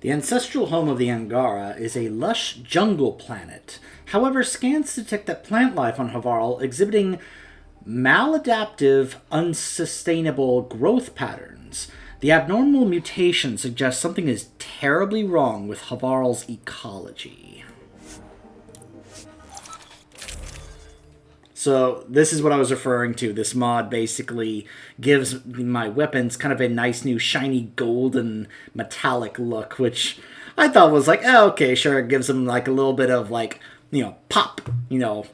The ancestral home of the Angara is a lush jungle planet. However, scans detect that plant life on Havarl exhibiting maladaptive, unsustainable growth patterns. The abnormal mutation suggests something is terribly wrong with Havarl's ecology. So this is what I was referring to. This mod basically gives my weapons kind of a nice new shiny golden metallic look, which I thought was like, oh, okay, sure, it gives them like a little bit of like, pop,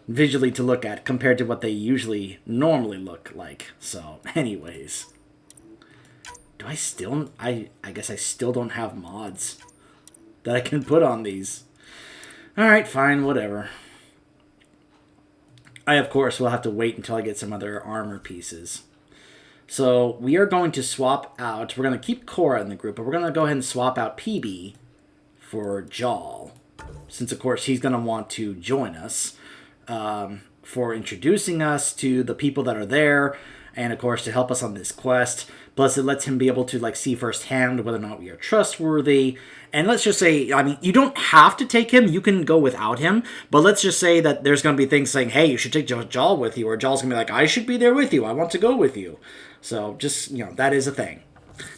visually to look at compared to what they usually normally look like. So anyways, do I still, I guess I still don't have mods that I can put on these. Alright, fine, whatever. I, of course, will have to wait until I get some other armor pieces. So we are going to swap out... We're going to keep Cora in the group, but we're going to go ahead and swap out PB for Jal. Since, of course, he's going to want to join us for introducing us to the people that are there. And, of course, to help us on this quest. Plus, it lets him be able to, like, see firsthand whether or not we are trustworthy. And let's just say, I mean, you don't have to take him. You can go without him. But let's just say that there's going to be things saying, hey, you should take Jal with you. Or Jal's going to be like, I should be there with you. I want to go with you. So, just, that is a thing.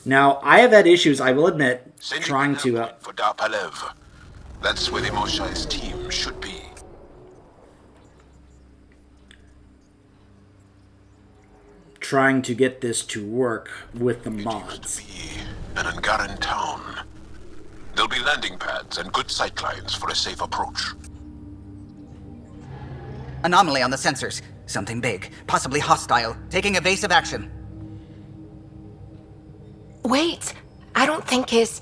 Now, I have had issues, I will admit, trying to... for Darpalev. That's where the Moshai's team should be. Trying to get this to work with the mods. It used to be an Angaran town. There'll be landing pads and good sightlines for a safe approach. Anomaly on the sensors. Something big, possibly hostile, taking evasive action. Wait, I don't think his...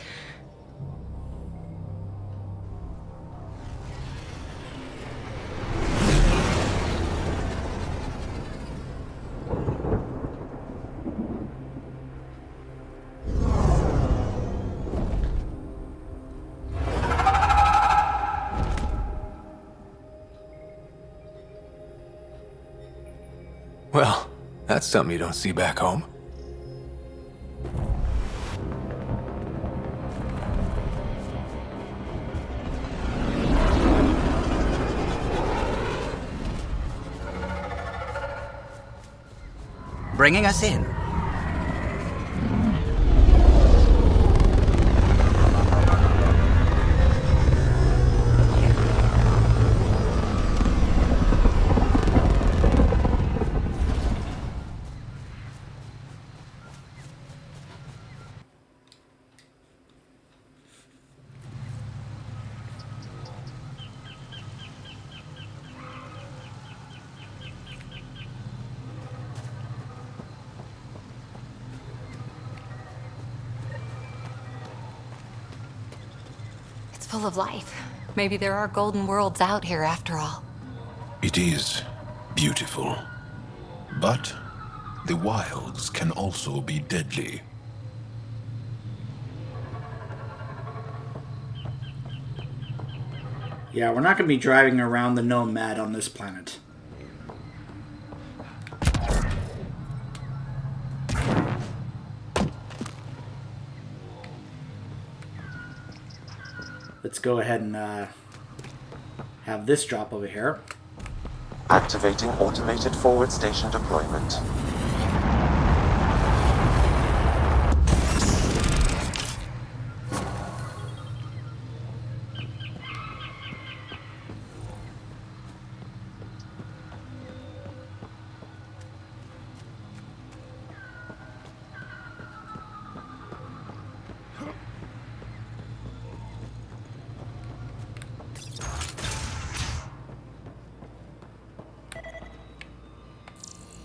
Well, that's something you don't see back home. Bringing us in. Full of life. Maybe there are golden worlds out here after all. It is beautiful. But the wilds can also be deadly. Yeah, we're not going to be driving around the Nomad on this planet. Let's go ahead and have this drop over here. Activating automated forward station deployment.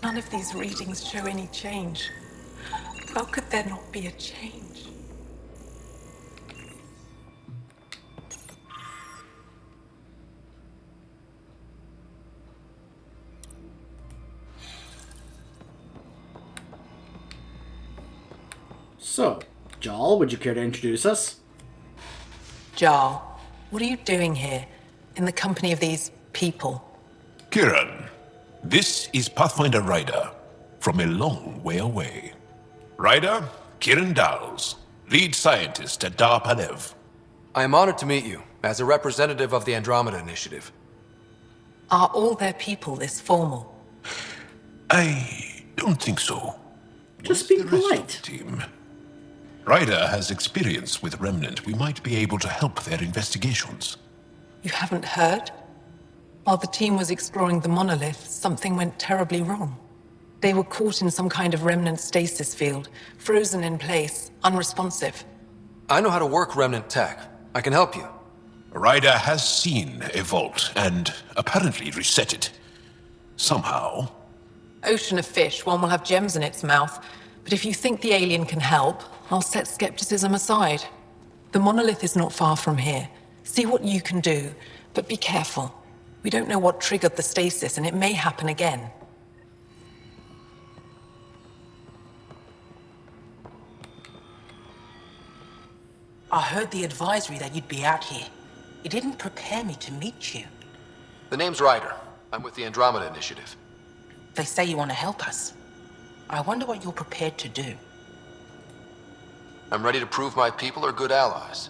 None of these readings show any change. How could there not be a change? So, Jal, would you care to introduce us? Jarl, what are you doing here, in the company of these people? Kiran, this is Pathfinder Ryder, from a long way away. Ryder, Kiran Dowles, lead scientist at Darpalev. I am honored to meet you, as a representative of the Andromeda Initiative. Are all their people this formal? I don't think so. Just Where's be the rest of polite. the team? Ryder has experience with Remnant. We might be able to help their investigations. You haven't heard? While the team was exploring the monolith, something went terribly wrong. They were caught in some kind of remnant stasis field, frozen in place, unresponsive. I know how to work Remnant tech. I can help you. Ryder has seen a vault and apparently reset it. Somehow. Ocean of fish, one will have gems in its mouth. But if you think the alien can help, I'll set skepticism aside. The monolith is not far from here. See what you can do, but be careful. We don't know what triggered the stasis, and it may happen again. I heard the advisory that you'd be out here. It didn't prepare me to meet you. The name's Ryder. I'm with the Andromeda Initiative. They say you want to help us. I wonder what you're prepared to do. I'm ready to prove my people are good allies.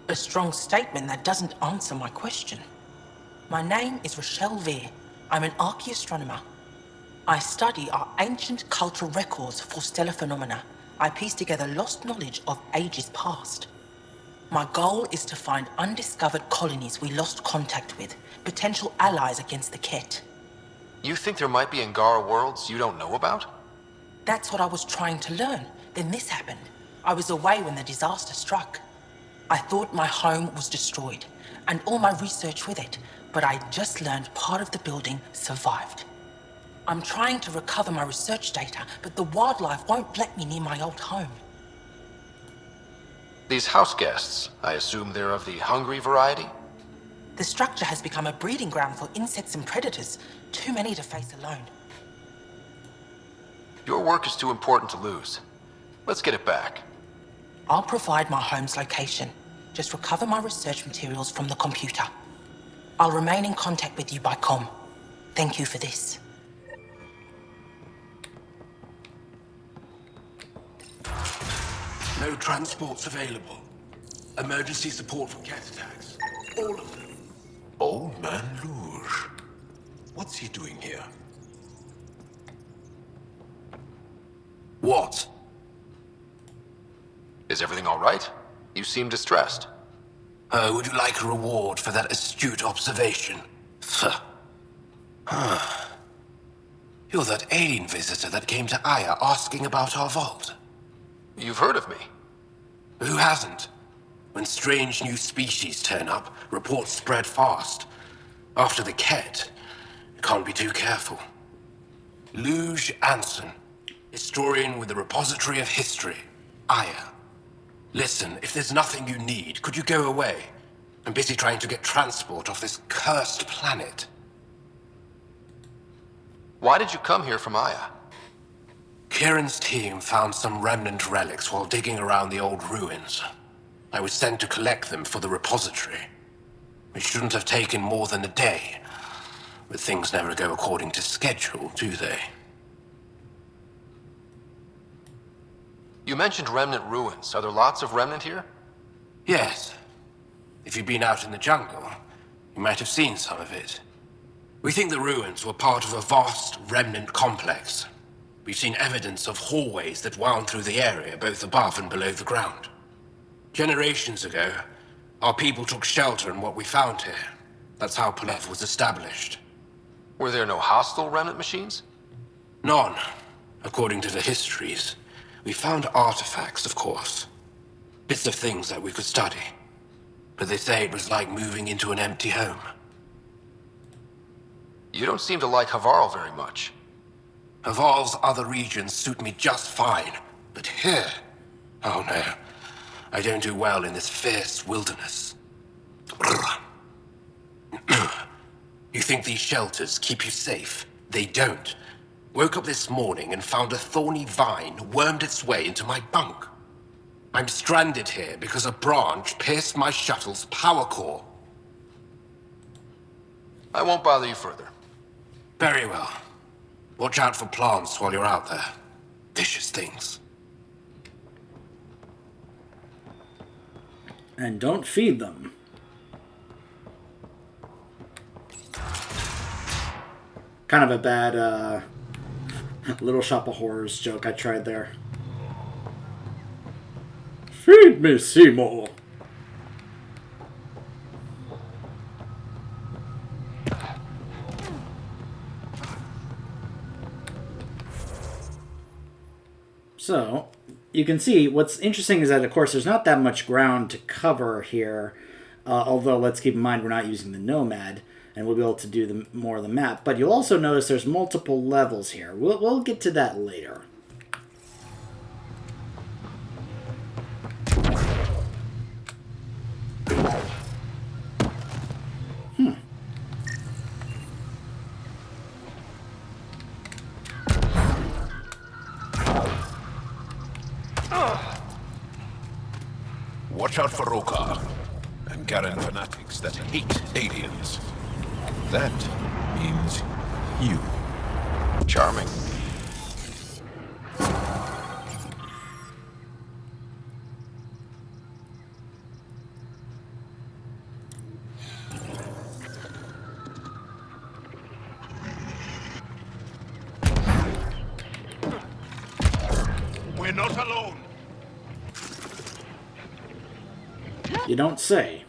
A strong statement that doesn't answer my question. My name is Rochelle Veer. I'm an archaeoastronomer. I study our ancient cultural records for stellar phenomena. I piece together lost knowledge of ages past. My goal is to find undiscovered colonies we lost contact with, potential allies against the Ket. You think there might be Angara worlds you don't know about? That's what I was trying to learn. Then this happened. I was away when the disaster struck. I thought my home was destroyed, and all my research with it, but I just learned part of the building survived. I'm trying to recover my research data, but the wildlife won't let me near my old home. These house guests, I assume they're of the hungry variety? The structure has become a breeding ground for insects and predators, too many to face alone. Your work is too important to lose. Let's get it back. I'll provide my home's location. Just recover my research materials from the computer. I'll remain in contact with you by comm. Thank you for this. No transports available. Emergency support for cat attacks. All of them. Old man Luge. What's he doing here? What? Is everything all right? You seem distressed. Would you like a reward for that astute observation? You're that alien visitor that came to Aya asking about our vault. You've heard of me. Who hasn't? When strange new species turn up, reports spread fast. After the Ket, you can't be too careful. Luge Anson, historian with the Repository of History, Aya. Listen, if there's nothing you need, could you go away? I'm busy trying to get transport off this cursed planet. Why did you come here from Aya? Kieran's team found some remnant relics while digging around the old ruins. I was sent to collect them for the repository. It shouldn't have taken more than a day. But things never go according to schedule, do they? You mentioned remnant ruins. Are there lots of remnant here? Yes. If you've been out in the jungle, you might have seen some of it. We think the ruins were part of a vast remnant complex. We've seen evidence of hallways that wound through the area, both above and below the ground. Generations ago, our people took shelter in what we found here. That's how Palev was established. Were there no hostile remnant machines? None, according to the histories. We found artifacts, of course. Bits of things that we could study. But they say it was like moving into an empty home. You don't seem to like Havarl very much. Havarl's other regions suit me just fine. But here... oh no. I don't do well in this fierce wilderness. You think these shelters keep you safe? They don't. Woke up this morning and found a thorny vine wormed its way into my bunk. I'm stranded here because a branch pierced my shuttle's power core. I won't bother you further. Very well. Watch out for plants while you're out there. Vicious things. And don't feed them. Kind of a bad Little Shop of Horrors joke I tried there. Feed me, Seymour. So, you can see what's interesting is that, of course, there's not that much ground to cover here. Although, let's keep in mind we're not using the Nomad, and we'll be able to do more of the map. But you'll also notice there's multiple levels here. We'll get to that later. Watch out for Rokar and Garen fanatics that hate aliens. That means you. Charming. We're not alone. You don't say.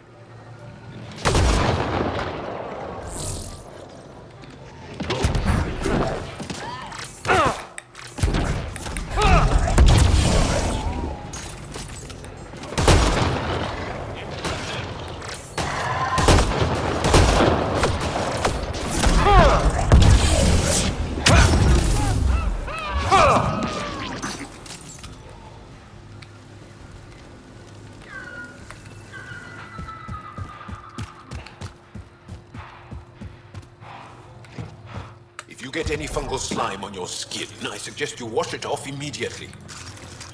If you get any fungal slime on your skin, I suggest you wash it off immediately.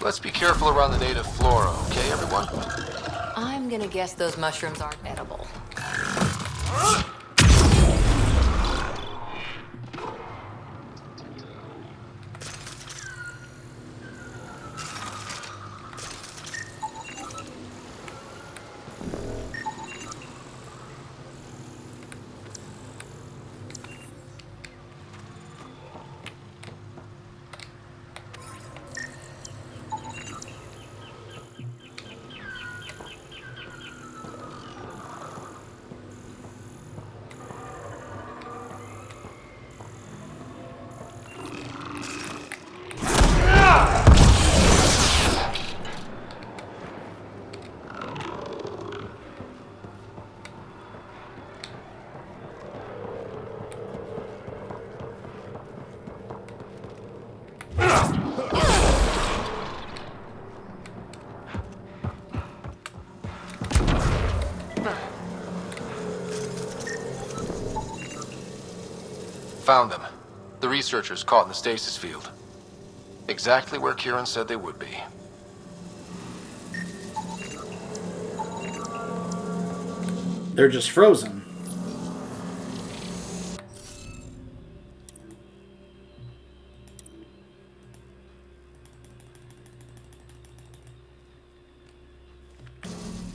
Let's be careful around the native flora, okay, everyone? I'm gonna guess those mushrooms aren't edible. Found them. The researchers caught in the stasis field. Exactly where Kieran said they would be. They're just frozen.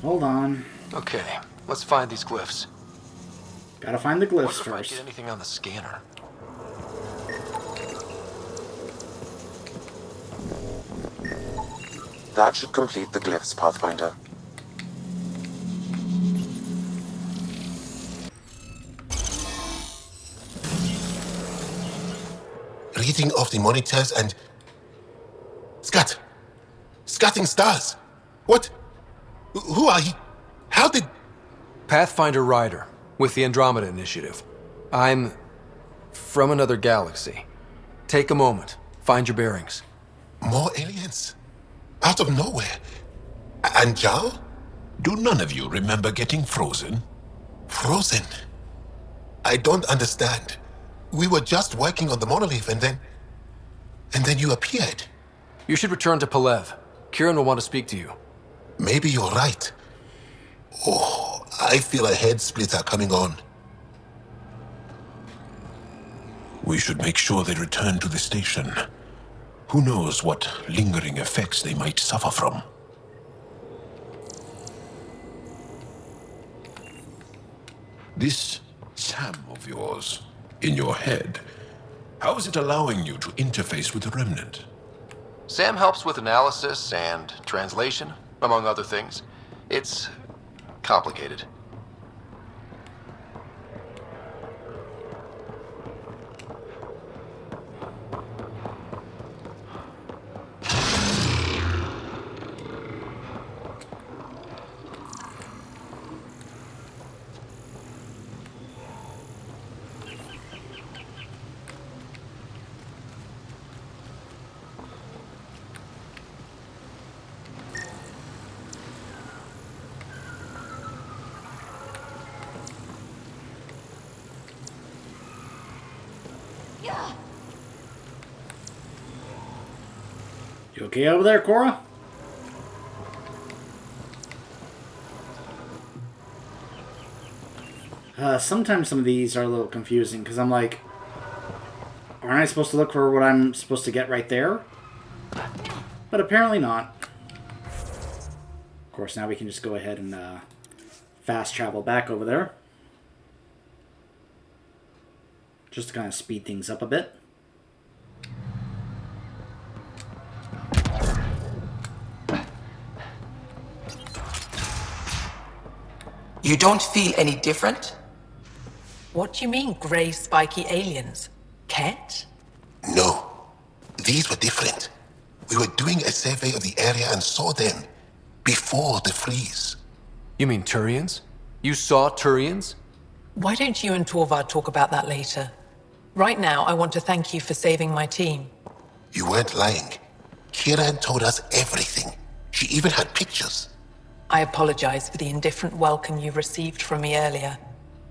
Hold on. Okay, let's find these glyphs. Gotta find the glyphs Wonder if I first. get anything on the scanner. That should complete the glyphs, Pathfinder. Reading off the monitors and... Scatting stars! What? Who are you? How did... Pathfinder Rider, with the Andromeda Initiative. I'm... from another galaxy. Take a moment. Find your bearings. More aliens? Out of nowhere? And Jal? Do none of you remember getting frozen? Frozen? I don't understand. We were just working on the monolith and then you appeared. You should return to Palev. Kieran will want to speak to you. Maybe you're right. Oh, I feel a head splitter coming on. We should make sure they return to the station. Who knows what lingering effects they might suffer from. This SAM of yours, in your head, how is it allowing you to interface with the Remnant? Sam helps with analysis and translation, among other things. It's complicated. You okay over there, Cora? Sometimes some of these are a little confusing because I'm like, aren't I supposed to look for what I'm supposed to get right there? But apparently not. Of course, now we can just go ahead and fast travel back over there. Just to kind of speed things up a bit. You don't feel any different? What do you mean, grey, spiky aliens? Ket? No. These were different. We were doing a survey of the area and saw them before the freeze. You mean Turians? You saw Turians? Why don't you and Torvald talk about that later? Right now, I want to thank you for saving my team. You weren't lying. Kiran told us everything. She even had pictures. I apologize for the indifferent welcome you received from me earlier.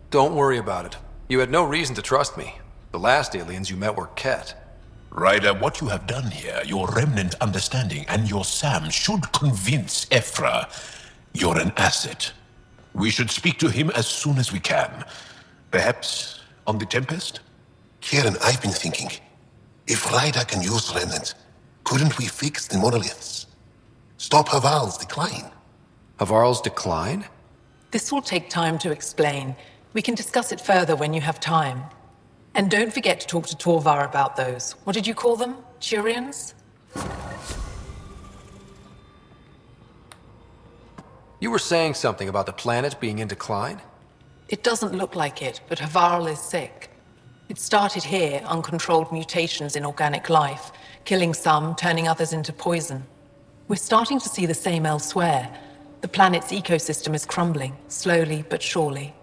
Don't worry about it. You had no reason to trust me. The last aliens you met were Ket. Ryder, what you have done here, your remnant understanding and your SAM should convince Ephra you're an asset. We should speak to him as soon as we can. Perhaps on the Tempest? Kieran, I've been thinking. If Ryder can use remnant, couldn't we fix the monoliths? Stop Havarl's decline? Havarl's decline? This will take time to explain. We can discuss it further when you have time. And don't forget to talk to Torvar about those. What did you call them? Turians? You were saying something about the planet being in decline? It doesn't look like it, but Havarl is sick. It started here, uncontrolled mutations in organic life, killing some, turning others into poison. We're starting to see the same elsewhere. The planet's ecosystem is crumbling, slowly but surely.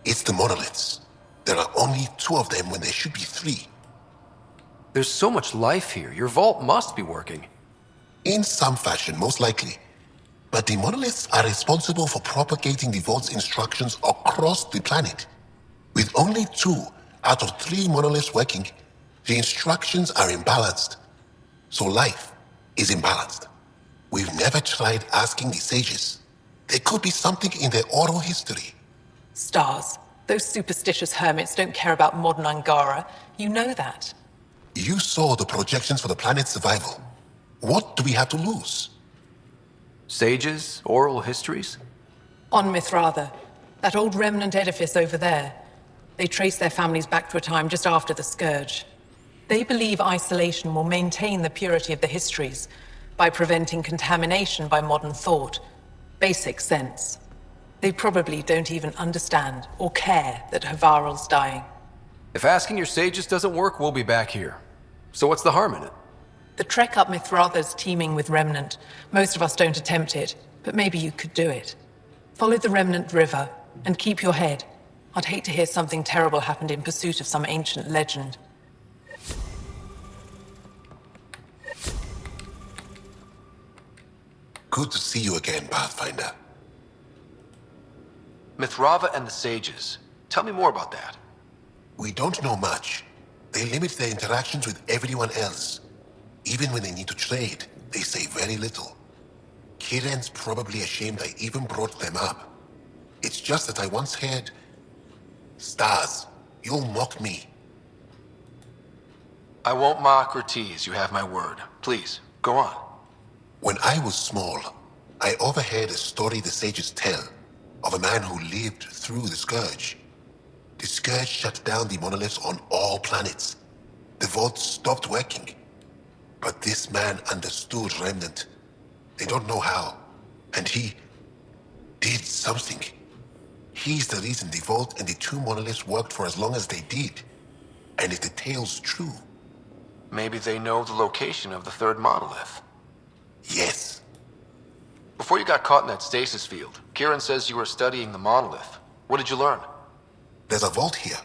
It's the monoliths. There are only 2 of them when there should be 3. There's so much life here. Your vault must be working. In some fashion, most likely. But the monoliths are responsible for propagating the vault's instructions across the planet. With only 2 out of 3 monoliths working, the instructions are imbalanced. So life is imbalanced. We've never tried asking the sages. There could be something in their oral history. Stars. Those superstitious hermits don't care about modern Angara. You know that. You saw the projections for the planet's survival. What do we have to lose? Sages? Oral histories? On Mithratha, that old remnant edifice over there. They trace their families back to a time just after the Scourge. They believe isolation will maintain the purity of the histories by preventing contamination by modern thought. Basic sense. They probably don't even understand or care that Havarl's dying. If asking your sages doesn't work, we'll be back here. So what's the harm in it? The trek up Mithratha's teeming with Remnant. Most of us don't attempt it, but maybe you could do it. Follow the Remnant River, and keep your head. I'd hate to hear something terrible happened in pursuit of some ancient legend. Good to see you again, Pathfinder. Mithratha and the sages. Tell me more about that. We don't know much. They limit their interactions with everyone else. Even when they need to trade, they say very little. Kiran's probably ashamed I even brought them up. It's just that I once heard... Stars, you'll mock me. I won't mock or tease, you have my word. Please, go on. When I was small, I overheard a story the sages tell of a man who lived through the Scourge. The Scourge shut down the monoliths on all planets. The vaults stopped working. But this man understood Remnant. They don't know how. And he did something. He's the reason the vault and the two monoliths worked for as long as they did. And if the tale's true... Maybe they know the location of the third monolith. Yes. Before you got caught in that stasis field, Kieran says you were studying the monolith. What did you learn? There's a vault here.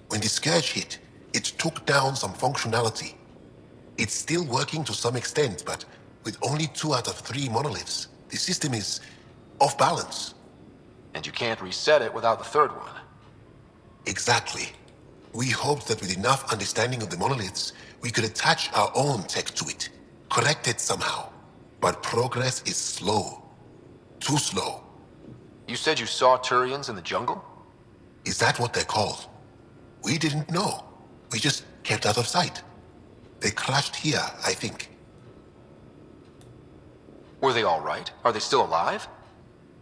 When the Scourge hit, it took down some functionality. It's still working to some extent, but with only 2 out of 3 monoliths, the system is off balance. And you can't reset it without the third one. Exactly. We hoped that with enough understanding of the monoliths, we could attach our own tech to it, correct it somehow. But progress is slow. Too slow. You said you saw Turians in the jungle? Is that what they're called? We didn't know. We just kept out of sight. They crashed here, I think. Were they all right? Are they still alive?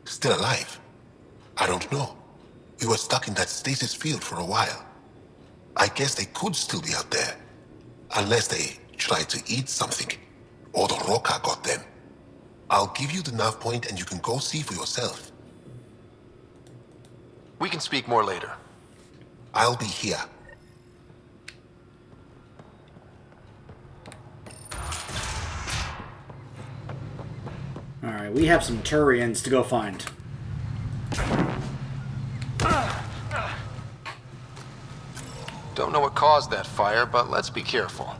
Still alive? I don't know. We were stuck in that stasis field for a while. I guess they could still be out there. Unless they tried to eat something. Or the Roca got them. I'll give you the nav point and you can go see for yourself. We can speak more later. I'll be here. Alright, we have some Turians to go find. Don't know what caused that fire, but let's be careful.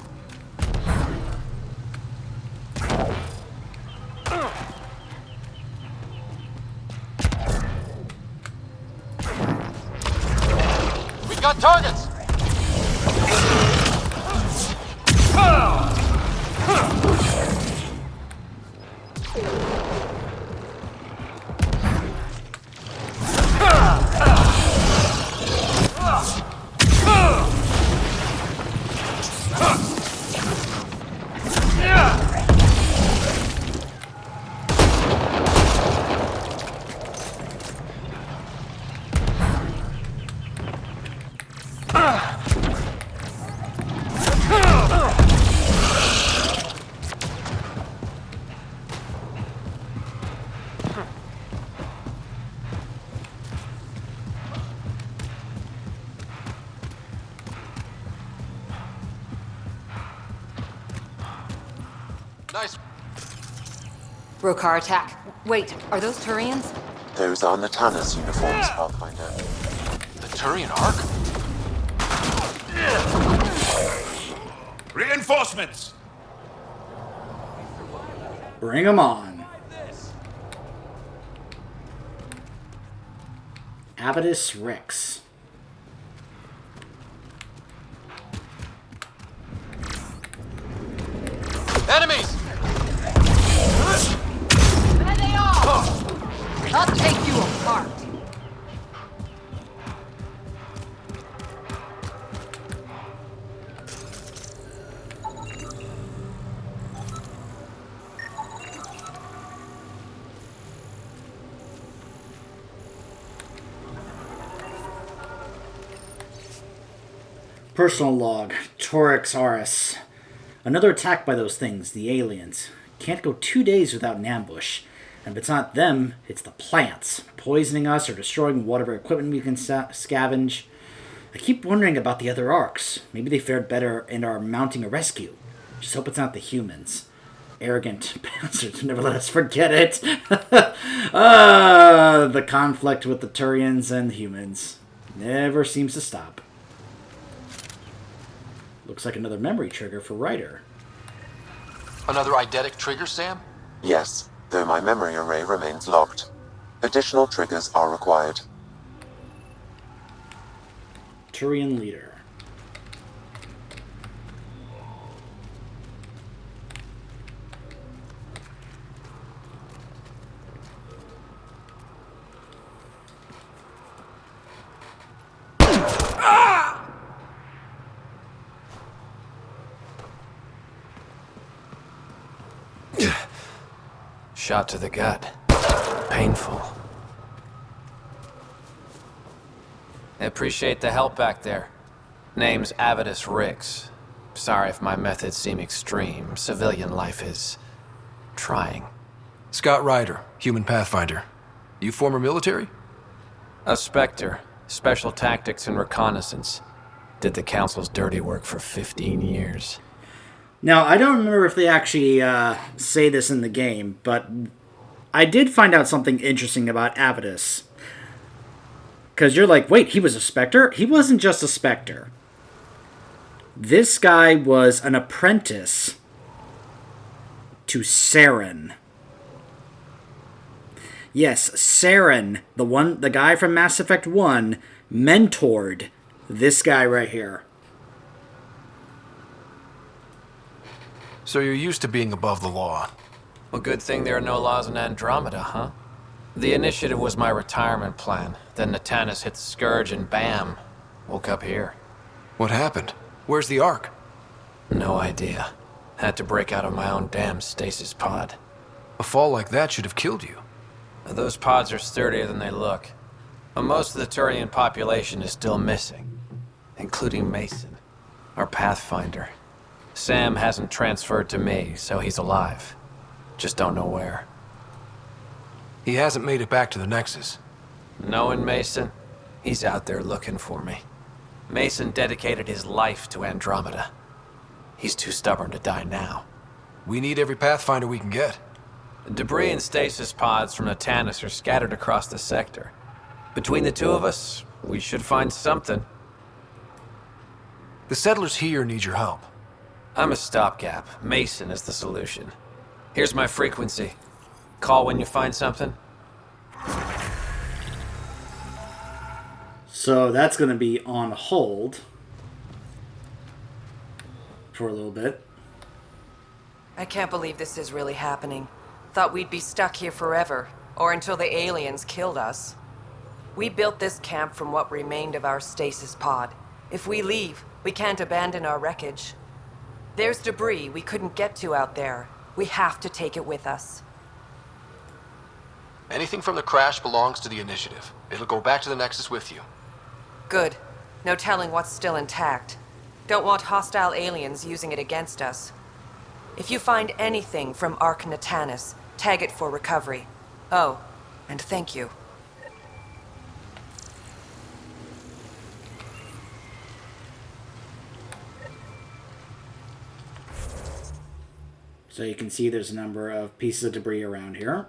We've got targets! Nice. Rokar attack. Wait, are those Turians? Those are Natana's uniforms, Pathfinder. The Turian Ark? Reinforcements! Bring them on. Abatus Rex. Enemies! There they are! I'll take you apart. Personal log. Torix Aris. Another attack by those things, the aliens. Can't go 2 days without an ambush. And if it's not them, it's the plants. Poisoning us or destroying whatever equipment we can scavenge. I keep wondering about the other arcs. Maybe they fared better and are mounting a rescue. Just hope it's not the humans. Arrogant bastards never let us forget it. The conflict with the Turians and humans never seems to stop. Looks like another memory trigger for Ryder. Another eidetic trigger, Sam? Yes, though my memory array remains locked. Additional triggers are required. Turian leader. Shot to the gut. Painful. I appreciate the help back there. Name's Avidus Rix. Sorry if my methods seem extreme. Civilian life is... trying. Scott Ryder, human pathfinder. You former military? A Spectre. Special tactics and reconnaissance. Did the Council's dirty work for 15 years. Now, I don't remember if they actually say this in the game, but I did find out something interesting about Avidus. Because you're like, wait, he was a Spectre? He wasn't just a Spectre. This guy was an apprentice to Saren. Yes, Saren, the guy from Mass Effect 1, mentored this guy right here. So you're used to being above the law. Well, good thing there are no laws in Andromeda, huh? The initiative was my retirement plan. Then Natanus hit the Scourge and bam, woke up here. What happened? Where's the Ark? No idea. Had to break out of my own damn stasis pod. A fall like that should have killed you. Those pods are sturdier than they look. But most of the Turian population is still missing, including Mason, our Pathfinder. Sam hasn't transferred to me, so he's alive. Just don't know where. He hasn't made it back to the Nexus. Knowing Mason, he's out there looking for me. Mason dedicated his life to Andromeda. He's too stubborn to die now. We need every Pathfinder we can get. Debris and stasis pods from Natanus are scattered across the sector. Between the two of us, we should find something. The settlers here need your help. I'm a stopgap. Mason is the solution. Here's my frequency. Call when you find something. So that's going to be on hold for a little bit. I can't believe this is really happening. Thought we'd be stuck here forever, or until the aliens killed us. We built this camp from what remained of our stasis pod. If we leave, we can't abandon our wreckage. There's debris we couldn't get to out there. We have to take it with us. Anything from the crash belongs to the Initiative. It'll go back to the Nexus with you. Good. No telling what's still intact. Don't want hostile aliens using it against us. If you find anything from Ark Natanus, tag it for recovery. Oh, and thank you. So you can see there's a number of pieces of debris around here.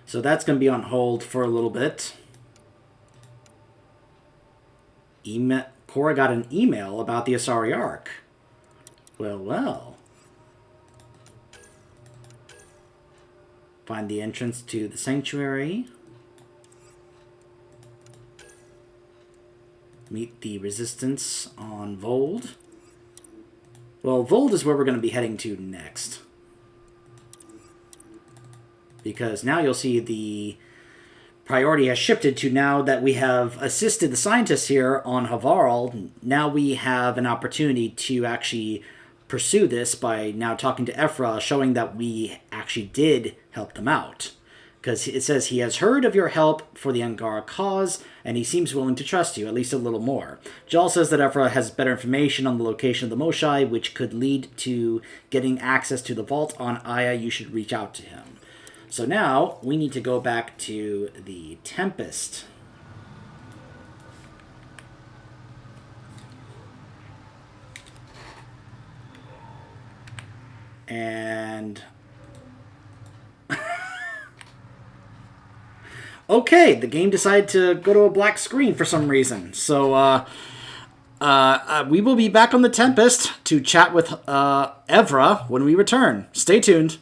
So that's going to be on hold for a little bit. Cora got an email about the Asari Ark. Well, well. Find the entrance to the sanctuary. Meet the resistance on Vold. Well, Vold is where we're going to be heading to next. Because now you'll see the priority has shifted to, now that we have assisted the scientists here on Havarl, now we have an opportunity to actually pursue this by now talking to Ephra, showing that we actually did help them out. Because it says he has heard of your help for the Angara cause, and he seems willing to trust you, at least a little more. Jal says that Ephra has better information on the location of the Moshai, which could lead to getting access to the vault on Aya. You should reach out to him. So now, we need to go back to the Tempest. And... okay, the game decided to go to a black screen for some reason. So, we will be back on the Tempest to chat with Evra when we return. Stay tuned.